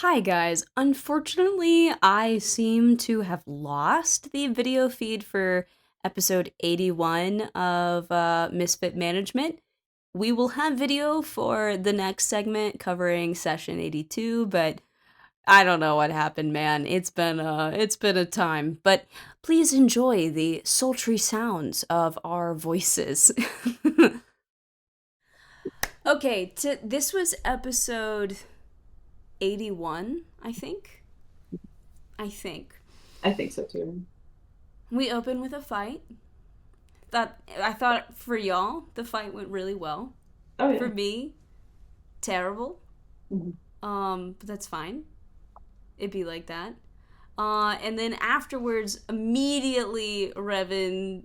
Hi guys, unfortunately I seem to have lost the video feed for episode 81 of Misfit Management. We will have video for the next segment covering session 82, but I don't know what happened, man. It's been a time, but please enjoy the sultry sounds of our voices. Okay, this was episode 81, I think. I think. I think so too. We open with a fight. I thought for y'all the fight went really well. Oh For yeah. me, terrible. Mhm. But that's fine. It'd be like that. And then afterwards, immediately Revan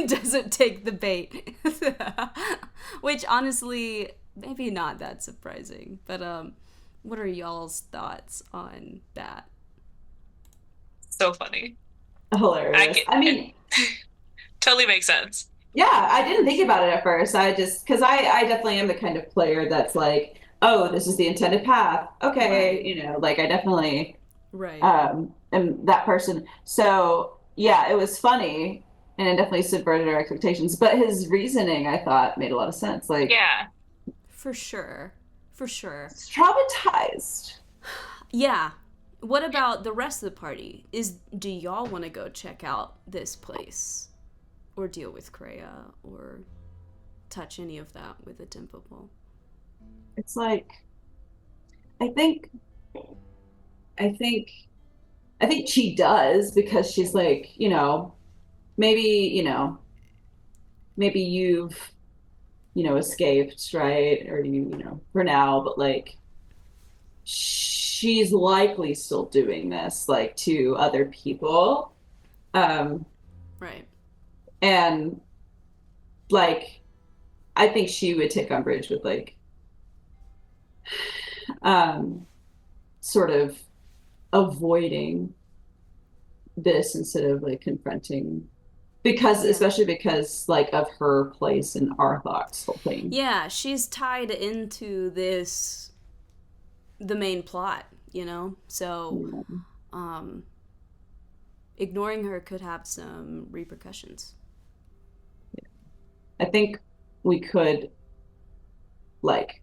doesn't take the bait, which honestly, maybe not that surprising. But what are y'all's thoughts on that? So funny. I Hilarious. get I it. mean, Totally makes sense. yeah, I didn't think about it at first. I just because I definitely am the kind of player that's like, oh, this is the intended path. Okay, Right. like I definitely Right. am that person. So yeah, it was funny and it definitely subverted our expectations. But his reasoning, I thought, made a lot of sense. Like, Yeah. For sure. For sure. it's traumatized. Yeah. What about the rest of the party? Do y'all want to go check out this place or deal with Kreia or touch any of that with a tempo ball? It's like I think I think I think she does because she's like, maybe, maybe you've, escaped, right? Or for now, but like she's likely still doing this like to other people. Um, Right. and like I think she would take umbrage with like um sort of avoiding this instead of like confronting because Yeah. especially because like of her place in Arthok's whole thing. Yeah, she's tied into the main plot, you know? So, Yeah. um, ignoring her could have some repercussions. I think we could like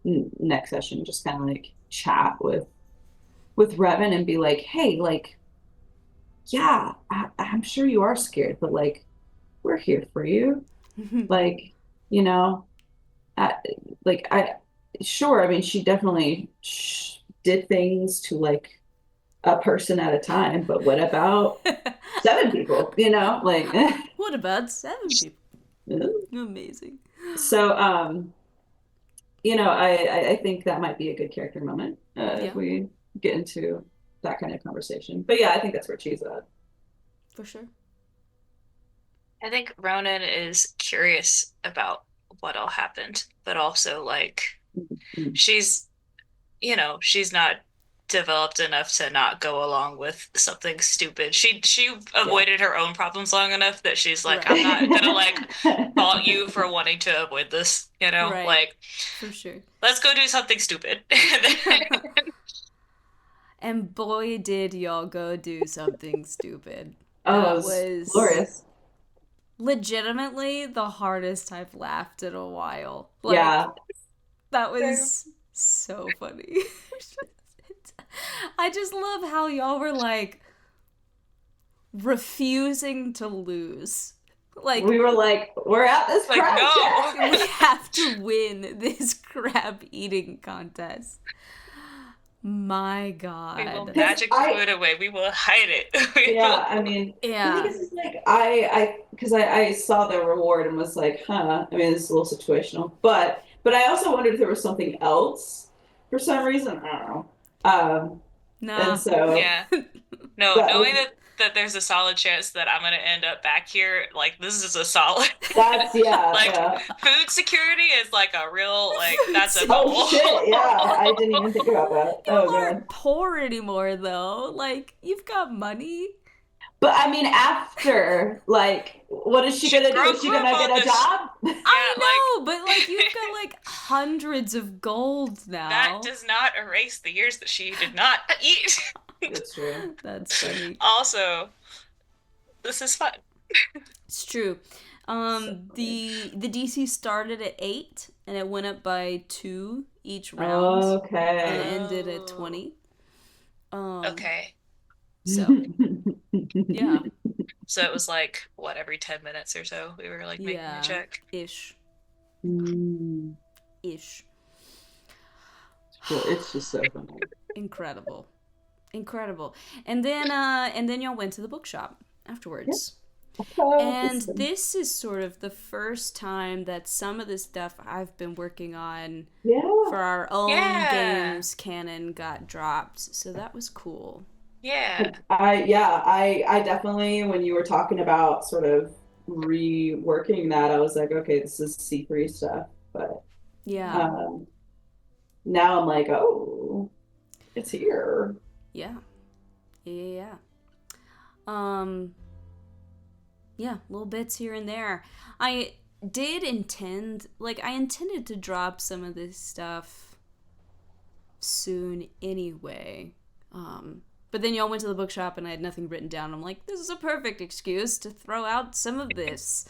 next session just kind of like chat with Revan and be like, hey, like, yeah, I'm sure you are scared, but like, we're here for you. Like, you know, I, like I, sure. I mean, she definitely did things to like a person at a time, but what about seven people? Like, What about 7 people? Amazing. so I think that might be a good character moment if Yeah, we get into that kind of conversation. But yeah, I think that's where she's at. for sure. I think Ronan is curious about what all happened, but also like Mm. she's, she's not developed enough to not go along with something stupid. She Yeah. avoided her own problems long enough that she's like, I'm Right. not gonna like fault you for wanting to avoid this, Right. Like, For sure. let's go do something stupid. And boy, did y'all go do something stupid. Oh, it That was was glorious. legitimately the hardest I've laughed in a while. Like, Yeah. that Same. was so funny. I just love how y'all were like refusing to lose. Like, We were like, we're at this Like, crowd no. we check. have to win this crab eating contest. My We will god. Because magic the food away. We will hide it. We yeah, will. I mean, the thing Yeah. is like, because I saw the reward and was like, huh, I mean, this is a little situational, but I also wondered if there was something else for some reason. I don't know. And Nah. so Yeah. No, that knowing was, that there's a solid chance that I'm gonna end up back here, like this is a solid. yeah, Like yeah. food security is like a real like Food that's a Oh goal. shit, yeah, I didn't security. even think about that. Oh Y'all god. aren't poor anymore, though. Like, you've got money. But I mean, after, like, what is she She gonna do? Is broke she her up gonna on get a this. job? Yeah, like I know, but like you've got like hundreds of gold that now. does not erase the years that she did not eat. That's true. That's funny. Also, this is fun. It's true. So funny. The DC started at 8 and it went up by 2 each round and Okay. ended at Oh, 20. Um okay. so yeah. So it was like, what, every 10 minutes or so we were like making a Yeah. check. Ish. Mm, Ish. it's just so funny. Incredible. Incredible. And then y'all went to the bookshop Yeah. afterwards. So And listen. this is sort of the first time that some of the stuff I've been working on Yeah. for our own Yeah. games canon got dropped. So that was cool. Yeah. I definitely, when you were talking about sort of reworking that, I was like, okay, this is C3 stuff. But Yeah. um, now I'm like, oh, it's here. Yeah. Yeah. Um yeah, little bits here and there. I did intend I intended to drop some of this stuff soon anyway. But then y'all went to the bookshop and I had nothing written down. I'm like, this is a perfect excuse to throw out some of this.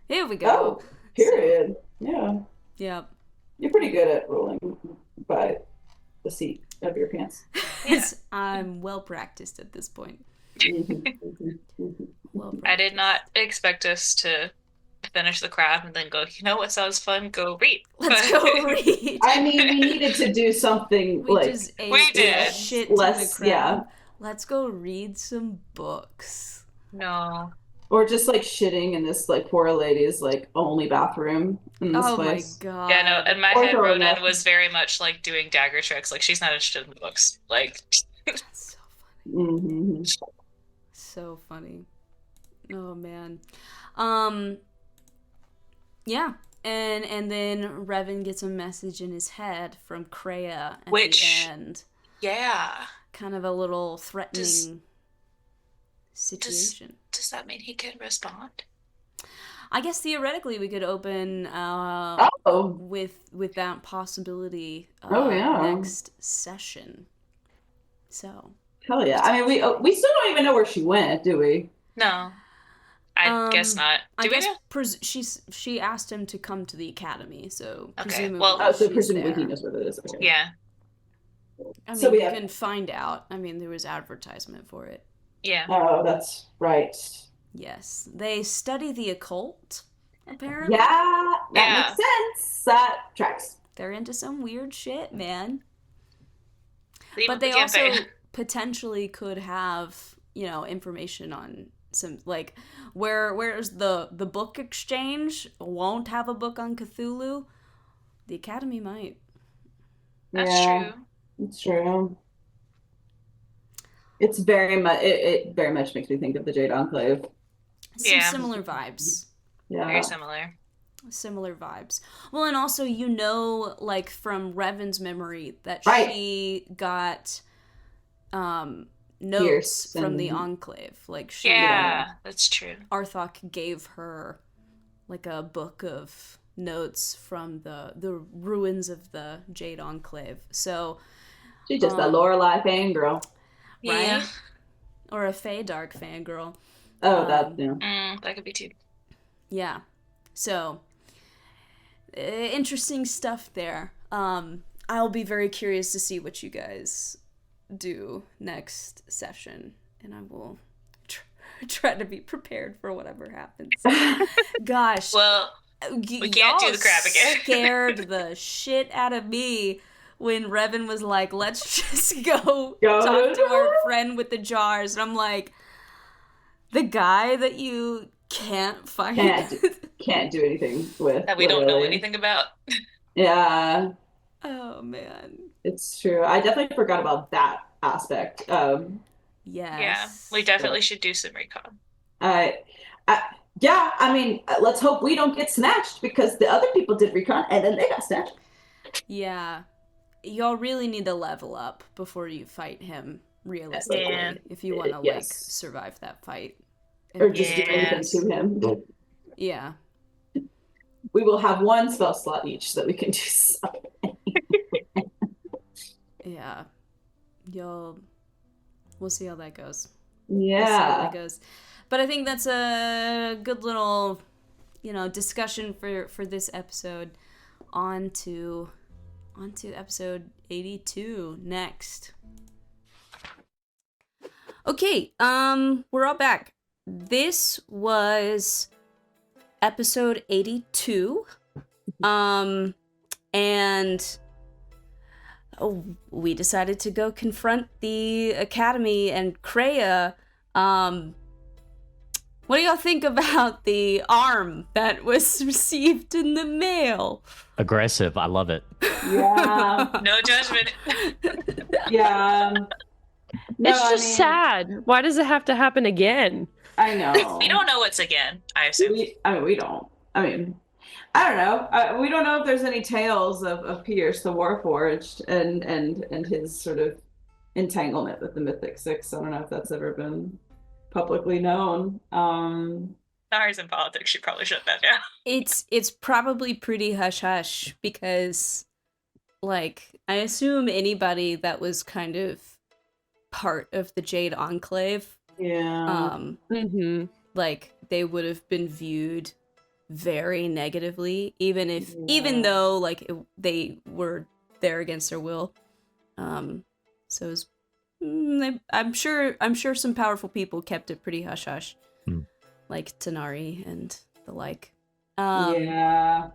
Here we go. Oh, So, period. Yeah. yeah. You're pretty good at rolling by the seat of your pants. Yeah. I'm well practiced at this point. Mhm, mhm, mhm. Well I did not practiced. expect us to finish the craft and then go, you know what sounds fun? Go read. Let's But go read. I mean, we needed to do something We like just ate we a did. shit ton of less, yeah, crab. Let's go read some books. No. or just like shitting in this like poor lady's like only bathroom in this Oh my place, Yeah, no, god. in my or head, throwing Ronan up. was very much like doing dagger tricks. Like she's not interested in the books. Like, That's so funny. Hmm. So funny. Oh man. Um yeah. And then Revan gets a message in his head from Kreia at the which, end. yeah. Kind of a little Does threatening does situation. does that mean he can respond? I guess theoretically we could open Oh, with that possibility oh yeah, next session. So, hell yeah. I mean, we still don't even know where she went, do we? No, I guess not. I Do we guess know? she asked him to come to the academy, so Okay. presumably Oh, Well, so she's presumably he there. knows where it is. Okay. yeah. I So mean, we we have. can find out. I mean, there was advertisement for it. Yeah. Oh, that's right. Yes, they study the occult. Apparently, Yeah, that makes Yeah. sense. That tracks. they're into some weird shit, man. Leave But up the they campaign. also potentially could have, information on some where's the book exchange won't have a book on Cthulhu. The Academy might. That's Yeah, true. it's true. It's very much it very much makes me think of the Jade Enclave. Some Yeah. similar vibes. Very Yeah. similar. Similar vibes. Well, and also like from Revan's memory that Right. she got notes Pierce from the and Enclave. Like yeah. Yeah, that's true. Arthok gave her like a book of notes from the ruins of the Jade Enclave. So, She's just a Lorelei fangirl. Yeah. right? Or a Fae Dark fangirl. Oh, that yeah. That could be too. Yeah. So, interesting stuff there. I'll be very curious to see what you guys do next session, and I will try to be prepared for whatever happens. Gosh, Well, we can't do y'all the crab again. scared the shit out of me when Revan was like, "Let's just go Go talk to to our the- friend with the jars," and I'm like, the guy that you can't find. Can't do anything with That we don't know literally. anything about. Yeah, Oh man. it's true. I definitely forgot about that aspect. Yeah, Yes. we definitely should do some recon. I, I yeah, I mean, let's hope we don't get snatched because the other people did recon and then they got snatched. Yeah. Y'all really need to level up before you fight him. realistically, if you want to like Yes. survive that fight. Or just do anything Yes. to him. Yeah. We will have one spell slot each so that we can do something. Yeah. We'll see how that goes. Yeah. But I think that's a good little, discussion for this episode. On to episode 82 next. Okay, we're all back. This was episode 82. And we decided to go confront the Academy and Kreia. What do y'all think about the arm that was received in the mail? Aggressive. I love it. Yeah. No judgment. Yeah. No, It's just sad. Why does it have to happen again? I know. We don't know what's again, I assume. We don't. I don't know. We don't know if there's any tales of Pierce the Warforged and his sort of entanglement with the Mythic Six. I don't know if that's ever been publicly known. Nari's in politics. She probably shut that down. It's probably pretty hush hush because, like, I assume anybody that was kind of part of the Jade Enclave, like, they would have been viewed very negatively, even though like they were there against their will. So it was, I'm sure some powerful people kept it pretty hush hush, like Tanari and the like. I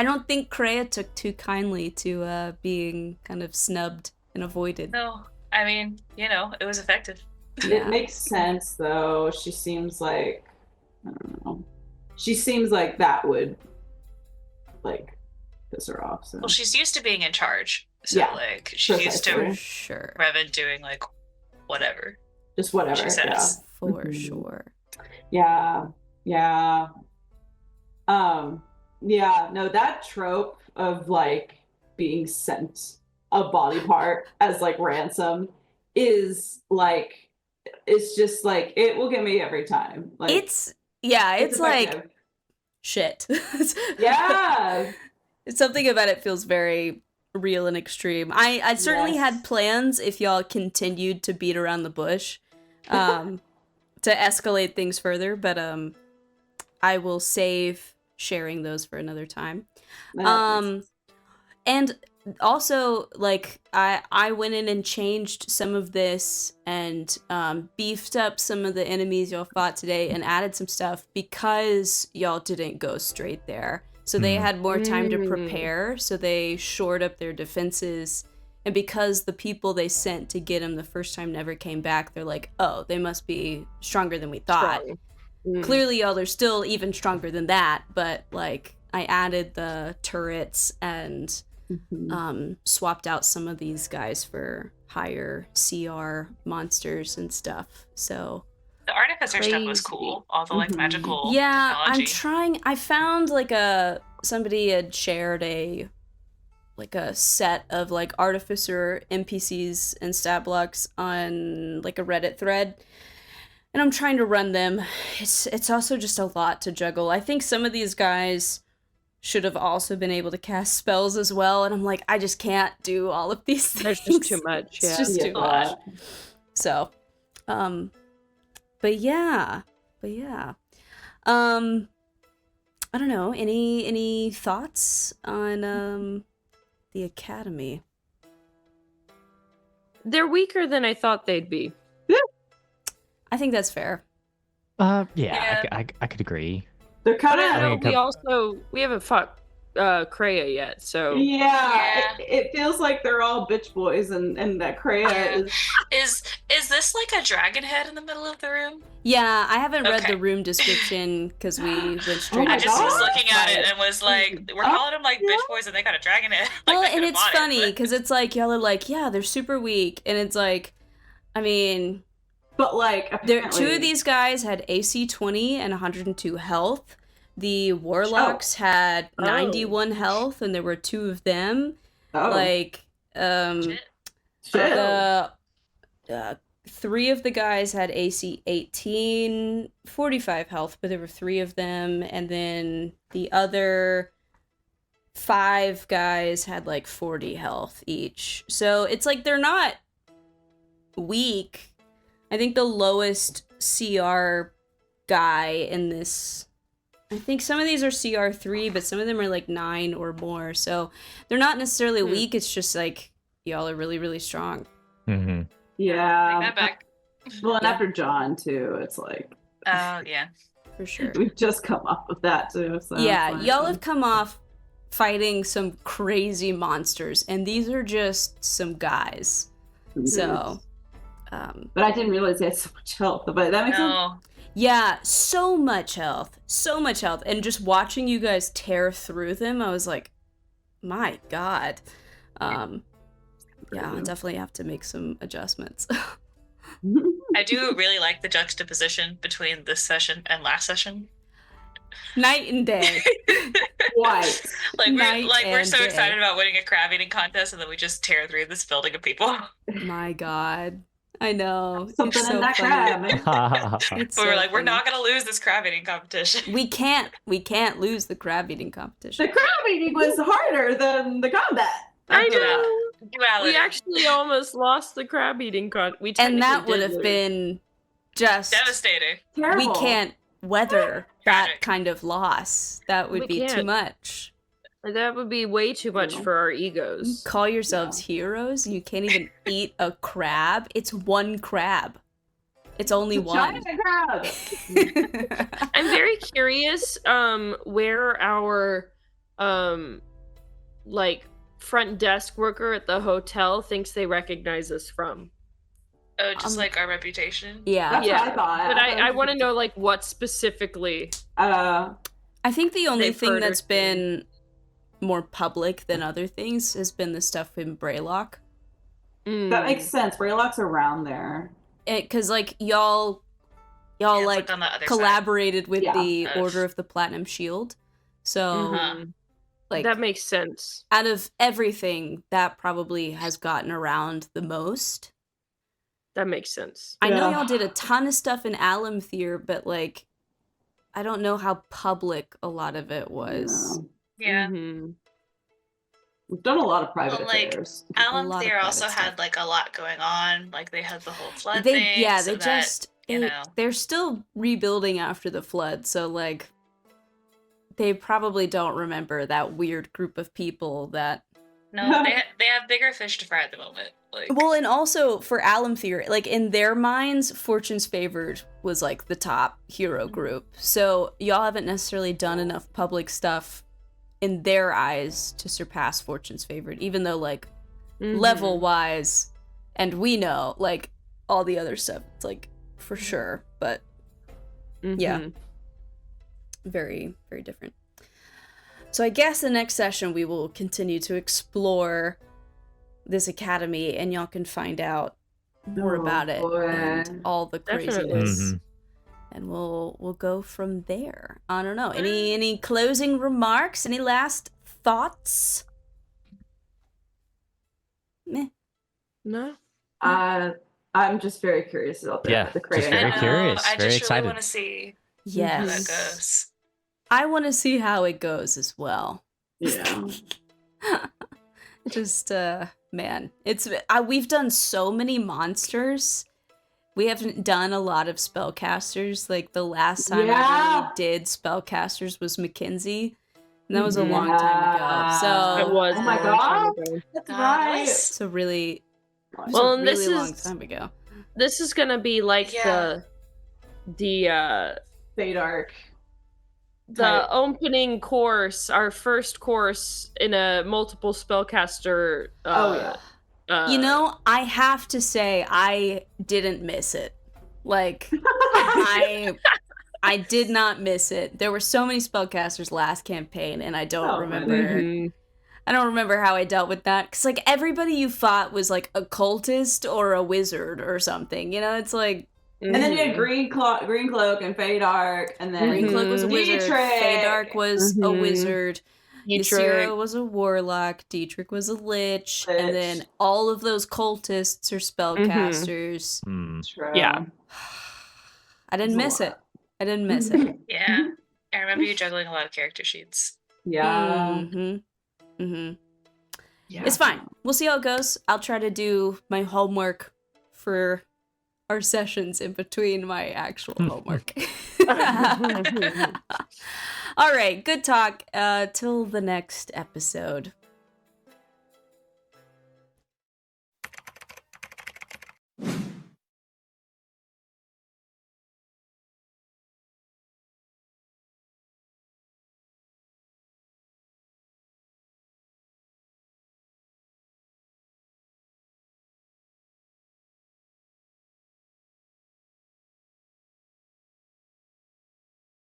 don't think Kreia took too kindly to being kind of snubbed and avoided. No, I mean, it was effective. It makes sense though. She seems like, I don't know. She seems like that would like piss her off. So. Well, she's used to being in charge. So like she's used to Revan doing like whatever. Just whatever she says. For sure. Yeah. No, that trope of like being sent a body part as like ransom is like, it's just like, it will get me every time. Like it's like shit. Yeah. Something about it feels very real and extreme. I certainly had plans if y'all continued to beat around the bush to escalate things further, but I will save sharing those for another time. And also, like, I went in and changed some of this and beefed up some of the enemies y'all fought today and added some stuff because y'all didn't go straight there. So they had more time to prepare, so they shored up their defenses. And because the people they sent to get him the first time never came back, they're like, oh, they must be stronger than we thought. Clearly, y'all are still even stronger than that, but, like, I added the turrets and swapped out some of these guys for higher CR monsters and stuff. So the artificer stuff was cool. All the like magical technology. I found like somebody had shared a set of like artificer NPCs and stat blocks on like a Reddit thread. And I'm trying to run them. It's also just a lot to juggle. I think some of these guys should have also been able to cast spells as well, and I'm like, I just can't do all of these things. There's just too much. It's just too much. So, but yeah. I don't know. Any thoughts on the Academy? They're weaker than I thought they'd be. I think that's fair. I could agree. They're kind of. We haven't fought Kreia yet, so it feels like they're all bitch boys, and that Kreia is this like a dragon head in the middle of the room? Yeah, I haven't read the room description because we went straight. I just was looking at it and was like, we're calling them like bitch boys, and they got a dragon head. Like, well, and it's funny because it's like y'all are like, yeah, they're super weak, and it's like, I mean. But like, two of these guys had AC 20 and 102 health. The warlocks had 91 health, and there were two of them. Like, Shit. Three of the guys had AC 18, 45 health, but there were three of them, and then the other 5 guys had like 40 health each. So it's like they're not weak. I think the lowest CR guy in this, I think some of these are CR3, but some of them are like 9 or more. So they're not necessarily weak. It's just like y'all are really, really strong. Mm-hmm. Yeah. Take that back. Well, and Yeah. after John too, it's like Oh, yeah. For sure. we've just come off of that too. So Yeah, it's like, y'all have come off fighting some crazy monsters, and these are just some guys. So, But I didn't realize he had so much health. But that makes sense. No. yeah, so much health, and just watching you guys tear through them, I was like, my God. Yeah, I'll definitely have to make some adjustments. I do really like the juxtaposition between this session and last session. Night and day. White. We're so day. excited about winning a crab eating contest, and then we just tear through this building of people. My God. I know. Something It's in so that funny. crab. It's But we're so like, we're funny. not gonna lose this crab eating competition. We can't lose the crab eating competition. The crab eating was harder than the combat. I Do that. know. Duality. We actually almost lost the crab eating We And that technically would did have lose. been just Devastating. Terrible. we can't weather that Tragic. kind of loss. That would We be too can't. much. That would be way too much for our egos. Call yourselves heroes and you can't even eat a crab. It's one crab. It's only It's a one. giant crab. I'm very curious where our like front desk worker at the hotel thinks they recognize us from. Oh, just like our reputation. Yeah. That's Yeah. what I thought. But I want to know like what specifically. Uh, I think the only They've thing heard or that's been more public than other things has been the stuff in Braylock. that makes sense. Braylock's around there. Because like y'all Yeah, it's, like on the other collaborated with Yeah. the Of- Order of the Platinum Shield. So Mhm. like That makes sense. out of everything, that probably has gotten around the most. That makes sense. I know Yeah. y'all did a ton of stuff in Alamthir, but like I don't know how public a lot of it was. Yeah. Mhm. We've done a lot of private Well, like, affairs. A lot of Alamthir also private had stuff. like a lot going on. Like they had the whole flood They thing. yeah, so they that, just you it- know. they're still rebuilding after the flood, so like they probably don't remember that weird group of people that No, they have bigger fish to fry at the moment. Like, well, and also for Alamthir, like in their minds, Fortune's Favored was like the top hero group. So y'all haven't necessarily done enough public stuff in their eyes to surpass Fortune's Favored, even though like Mhm. level wise, and we know like all the other stuff, it's like for sure, but yeah. Mhm. very, very different. So I guess the next session we will continue to explore this academy and y'all can find out more Oh, about it boy. and all the Definitely. craziness. Mhm. And we'll go from there. I don't know. Any closing remarks? Any last thoughts? Meh. No. I'm just very curious about Yeah, the just creative. very I know, curious, I very just excited. really want to see how Yes. that goes. I want to see how it goes as well. Yeah. Just man, we've done so many monsters. We haven't done a lot of spellcasters. Like the last time I Yeah. really did spellcasters was Mackenzie, and that was a Mhm. long time ago. It So was. Oh a my long time God. ago. That's God, right. let's- so really, it was Well, a and really this long is- time ago. This is gonna be like Yeah. Fade arc. the opening course, our first course in a multiple spellcaster. Oh, yeah. You know, I have to say I didn't miss it. Like I did not miss it. There were so many spellcasters last campaign, and I don't Oh, remember. Mhm. I don't remember how I dealt with that. Cause like everybody you fought was like a cultist or a wizard or something. You know, it's like And then you had Mhm. Green Cloak and Fade Arc, and then Green Cloak was a Mhm. wizard. Dietrich. Feydark was a Mhm. wizard. Ysera was a warlock, Dietrich was a lich, and then all of those cultists are spellcasters. True. Yeah. I didn't miss it. I didn't miss it. Yeah. I remember you juggling a lot of character sheets. Yeah. Yeah. It's fine. We'll see how it goes. I'll try to do my homework for our sessions in between my actual homework. All right, good talk. Till the next episode.